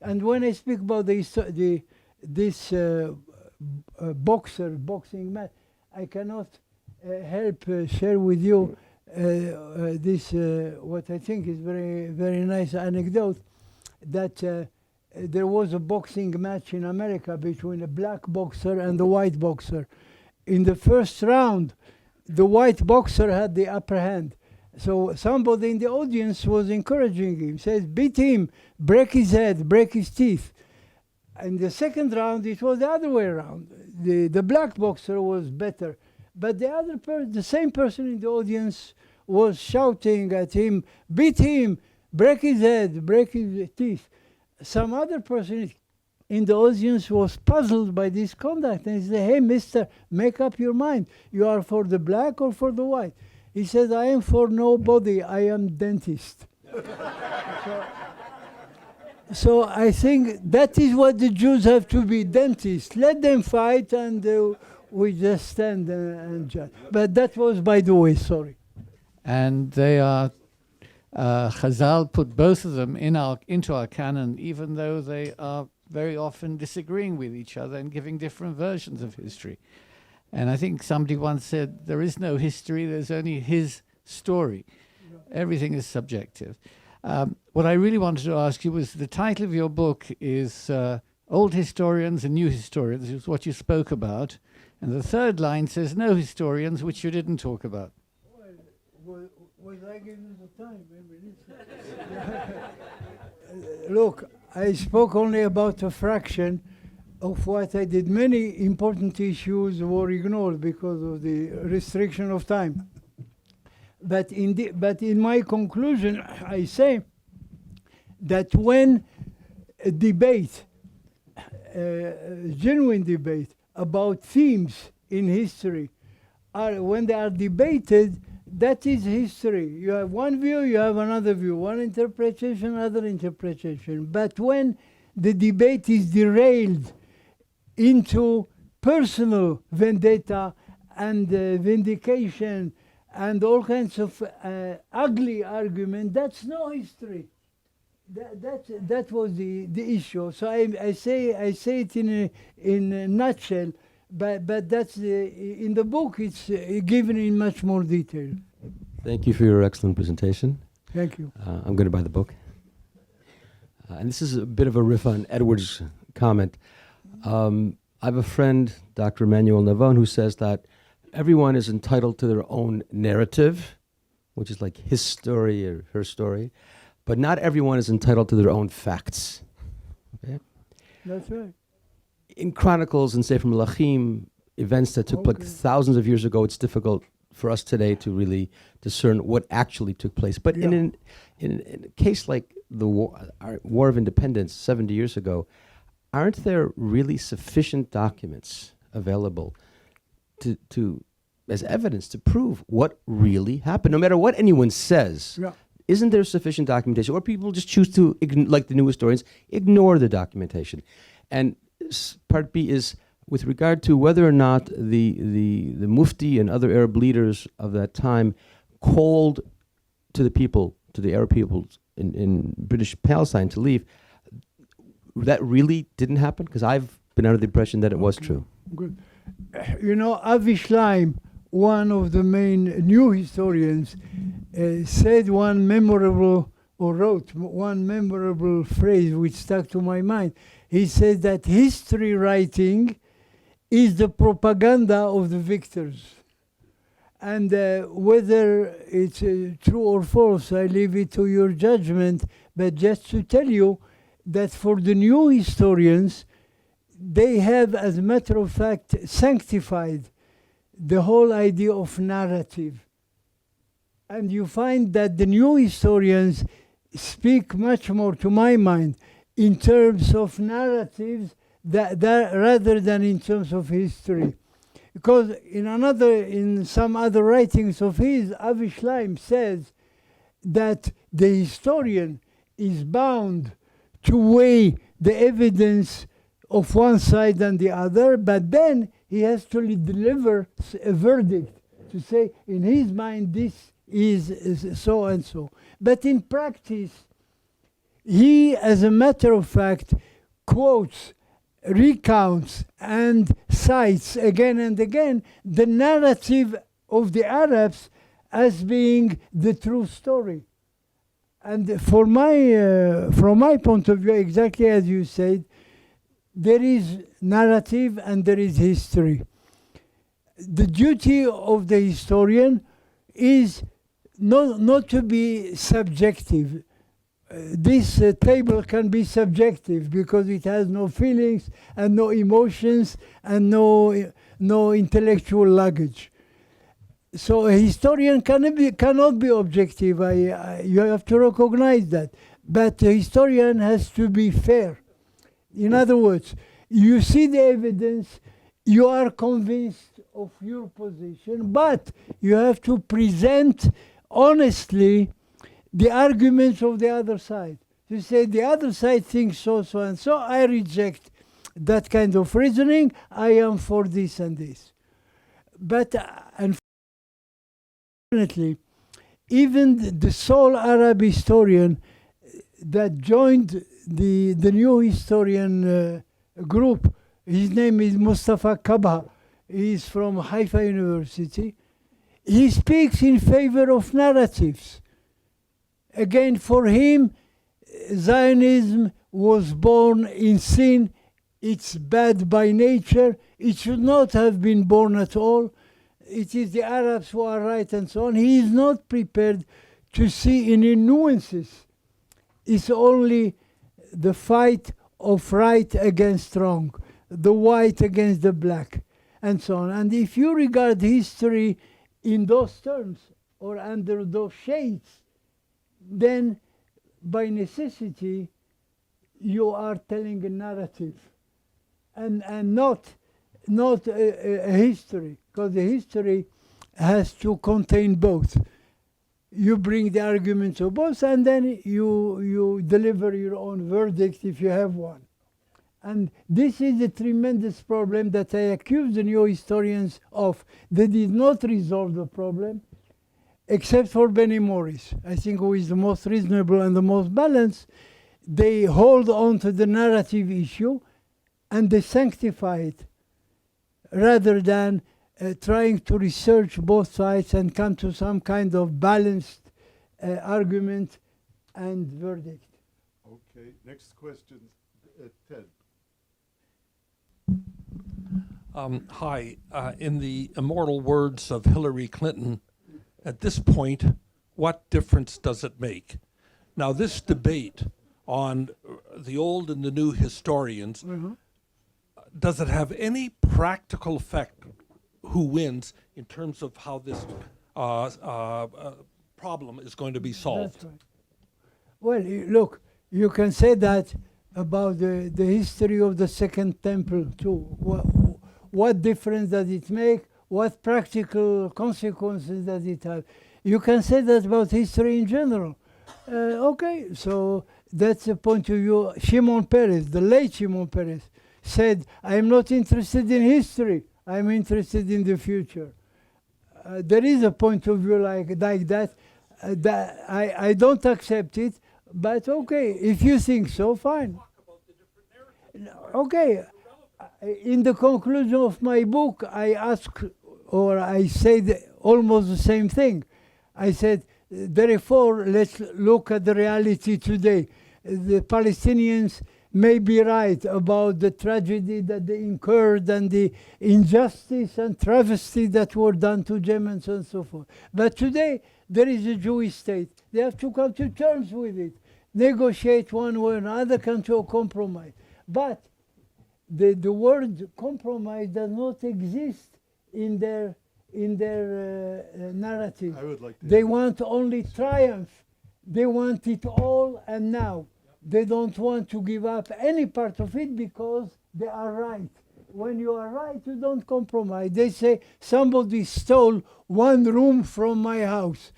And when I speak about this boxing match, I cannot help share with you this what I think is very, very nice anecdote, that there was a boxing match in America between a black boxer and a white boxer. In the first round, the white boxer had the upper hand. So somebody in the audience was encouraging him, says, beat him, break his head, break his teeth. In the second round, it was the other way around. The black boxer was better. But the same person in the audience was shouting at him, beat him, break his head, break his teeth. Some other person in the audience was puzzled by this conduct, and he said, hey, mister, make up your mind. You are for the black or for the white? He said, I am for nobody, I am dentist. So I think that is what the Jews have to be, dentists. Let them fight, and we just stand and judge. But that was by the way, sorry. And they are, Chazal put both of them into our canon, even though they are very often disagreeing with each other and giving different versions of history. And I think somebody once said, there is no history, there's only his story. Yeah. Everything is subjective. What I really wanted to ask you was, the title of your book is Old Historians and New Historians, is what you spoke about. And the third line says, no historians, which you didn't talk about. Well, was I given the time? Look, I spoke only about a fraction of what I did. Many important issues were ignored because of the restriction of time. But in my conclusion, I say that when a debate, genuine debate about themes in history, when they are debated, that is history. You have one view, you have another view, one interpretation, another interpretation. But when the debate is derailed into personal vendetta and vindication and all kinds of ugly argument, that's no history. That was the issue. So I say it in a nutshell, but that's in the book. It's given in much more detail. Thank you for your excellent presentation. Thank you. I'm going to buy the book. and this is a bit of a riff on Edward's comment. I have a friend, Dr. Emmanuel Navon, who says that everyone is entitled to their own narrative, which is like his story or her story, but not everyone is entitled to their own facts. Okay? That's right. In Chronicles and Sefer Melachim, events that took place thousands of years ago, it's difficult for us today to really discern what actually took place. But in a case like the our War of Independence 70 years ago, aren't there really sufficient documents available to as evidence to prove what really happened? No matter what anyone says, isn't there sufficient documentation? Or people just choose to, like the new historians, ignore the documentation. And part B is with regard to whether or not the Mufti and other Arab leaders of that time called to the people, to the Arab peoples in British Palestine to leave. That really didn't happen? Because I've been under the impression that it was true. Good. You know, Avi Schleim, one of the main new historians, said one memorable, or wrote one memorable phrase which stuck to my mind. He said that history writing is the propaganda of the victors. And whether it's true or false, I leave it to your judgment, but just to tell you that for the new historians, they have, as a matter of fact, sanctified the whole idea of narrative. And you find that the new historians speak much more, to my mind, in terms of narratives that rather than in terms of history. Because in some other writings of his, Avi Schleim says that the historian is bound to weigh the evidence of one side and the other, but then he has to deliver a verdict to say, in his mind, this is so and so. But in practice, he, as a matter of fact, quotes, recounts, and cites again and again the narrative of the Arabs as being the true story. And from my point of view, exactly as you said, there is narrative and there is history. The duty of the historian is not to be subjective. This table can be subjective because it has no feelings and no emotions and no intellectual luggage. So a historian cannot be objective. You have to recognize that. But a historian has to be fair. In other words, you see the evidence, you are convinced of your position, but you have to present honestly the arguments of the other side. You say the other side thinks so and so, I reject that kind of reasoning, I am for this and this. But unfortunately, even the sole Arab historian that joined the new historian group, his name is Mustafa Kabha, he's from Haifa University, he speaks in favor of narratives. Again, for him, Zionism was born in sin, it's bad by nature, it should not have been born at all, it is the Arabs who are right and so on. He is not prepared to see any nuances. It's only the fight of right against wrong, the white against the black, and so on. And if you regard history in those terms or under those shades, then by necessity you are telling a narrative and not a history, because the history has to contain both. You bring the arguments of both, and then you deliver your own verdict if you have one. And this is a tremendous problem that I accuse the new historians of. They did not resolve the problem, except for Benny Morris, I think, who is the most reasonable and the most balanced. They hold on to the narrative issue and they sanctify it, rather than trying to research both sides and come to some kind of balanced argument and verdict. Okay. Okay, next question, Ted. Hi. In the immortal words of Hillary Clinton, at this point, what difference does it make? Now, this debate on the old and the new historians, does it have any practical effect who wins in terms of how this problem is going to be solved? That's right. Well, look, you can say that about the history of the Second Temple too. What difference does it make? What practical consequences does it have? You can say that about history in general. Okay, so that's the point of view. Shimon Peres, the late Shimon Peres, said, I am not interested in history. I am interested in the future. There is a point of view like that. That I don't accept it, but okay, if you think so, fine. Okay, in the conclusion of my book, I ask, or I said almost the same thing. I said, therefore, let's look at the reality today. The Palestinians may be right about the tragedy that they incurred and the injustice and travesty that were done to Germans and so forth. But today, there is a Jewish state. They have to come to terms with it, negotiate one way or another, come to a compromise. But the word compromise does not exist in their narrative. I would like to. They want only triumph. They want it all and now. They don't want to give up any part of it because they are right. When you are right, you don't compromise. They say, somebody stole one room from my house.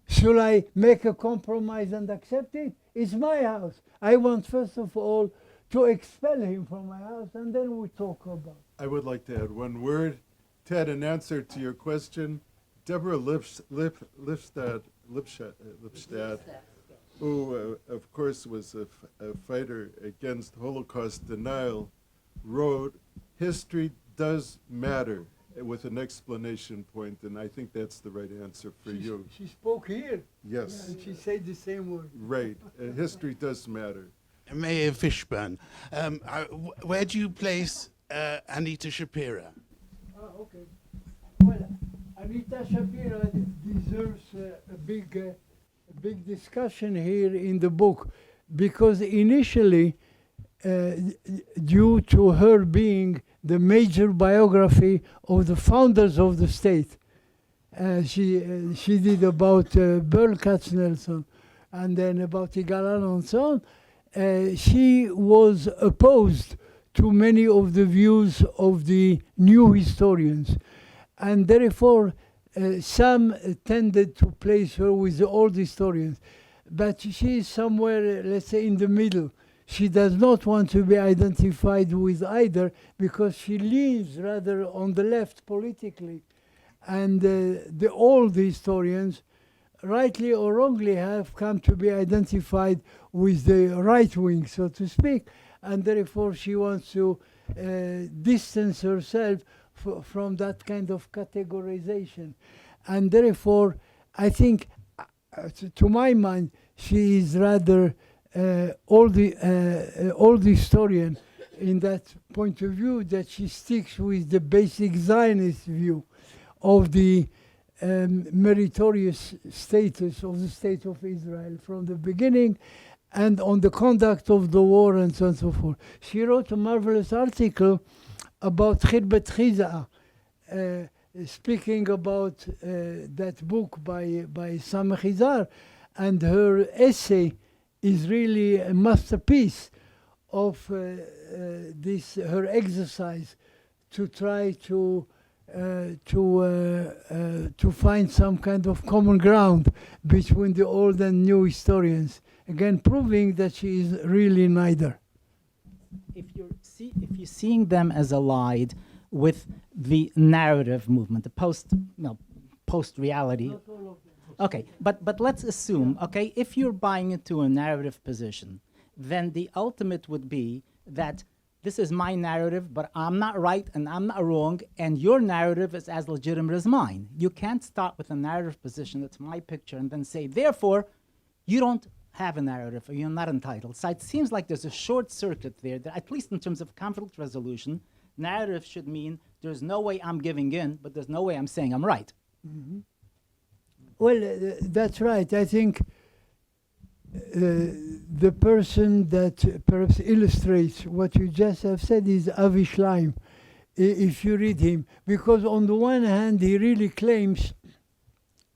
Should I make a compromise and accept it? It's my house. I want, first of all, to expel him from my house, and then we talk about it. I would like to add one word. Ted, in answer to your question, Deborah Lipstadt, who, of course, was a fighter against Holocaust denial, wrote, history does matter, with an explanation point, and I think that's the right answer for you. She spoke here. Yes. And she said the same word. Right. History does matter. Mayor Fishburne, where do you place Anita Shapira? Okay. Well, Anita Shapira deserves a big discussion here in the book, because initially, due to her being the major biography of the founders of the state, she did about Burl Katznelson and then about Yigal Allon and so on. She was opposed to many of the views of the new historians, and therefore some tended to place her with the old historians. But she is somewhere, let's say, in the middle. She does not want to be identified with either because she leans rather on the left politically. And the old historians, rightly or wrongly, have come to be identified with the right wing, so to speak, and therefore she wants to distance herself from that kind of categorization. And therefore, I think, to my mind, she is rather old historian in that point of view, that she sticks with the basic Zionist view of the meritorious status of the State of Israel from the beginning, and on the conduct of the war and so on and so forth. She wrote a marvelous article about Khirbet Chizah, speaking about that book by Sam Chizar, and her essay is really a masterpiece of her exercise to try to find some kind of common ground between the old and new historians, again proving that she is really neither. If you're seeing them as allied with the narrative movement, the post-reality. Okay, but let's assume, okay, if you're buying into a narrative position, then the ultimate would be that this is my narrative, but I'm not right and I'm not wrong, and your narrative is as legitimate as mine. You can't start with a narrative position that's my picture and then say, therefore, you don't have a narrative or you're not entitled. So it seems like there's a short circuit there that, at least in terms of conflict resolution, narrative should mean there's no way I'm giving in, but there's no way I'm saying I'm right. Well, that's right. I think the person that perhaps illustrates what you just have said is Avi Schleim, if you read him. Because on the one hand, he really claims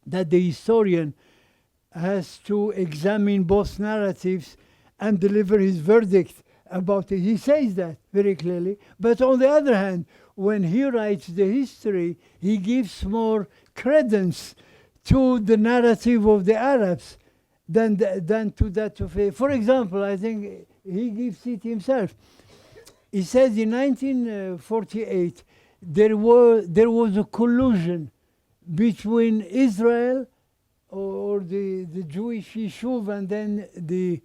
that the historian has to examine both narratives and deliver his verdict about it. He says that very clearly. But on the other hand, when he writes the history, he gives more credence to the narrative of the Arabs than to that of a... For example, I think he gives it himself. He says in 1948, there was a collusion between Israel or the Jewish Yishuv and then the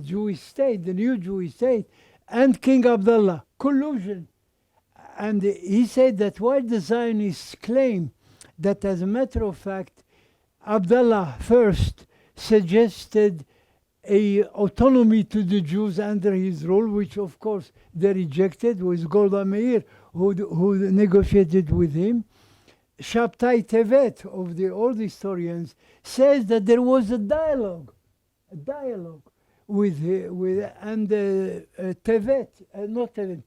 Jewish state, the new Jewish state, and King Abdullah. Collusion. And he said that while the Zionists claim that, as a matter of fact, Abdullah first suggested a autonomy to the Jews under his rule, which of course they rejected, with Golda Meir, who negotiated with him. Shabtai Tevet, of the old historians, says that there was a dialogue with Tevet, not Tevet,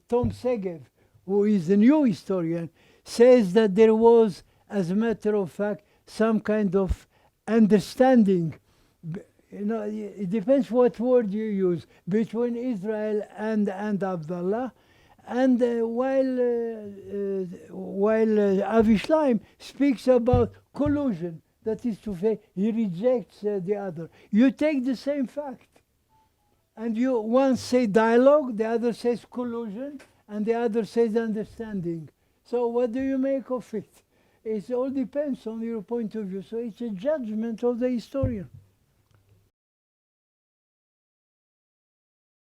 Tom Segev, who is a new historian, says that there was, as a matter of fact, some kind of understanding. You know, it depends what word you use, between Israel and Abdullah. And while Avi Schleim speaks about collusion, that is to say, he rejects the other. You take the same fact, and you one say dialogue, the other says collusion, and the other says understanding. So what do you make of it? It all depends on your point of view. So it's a judgment of the historian.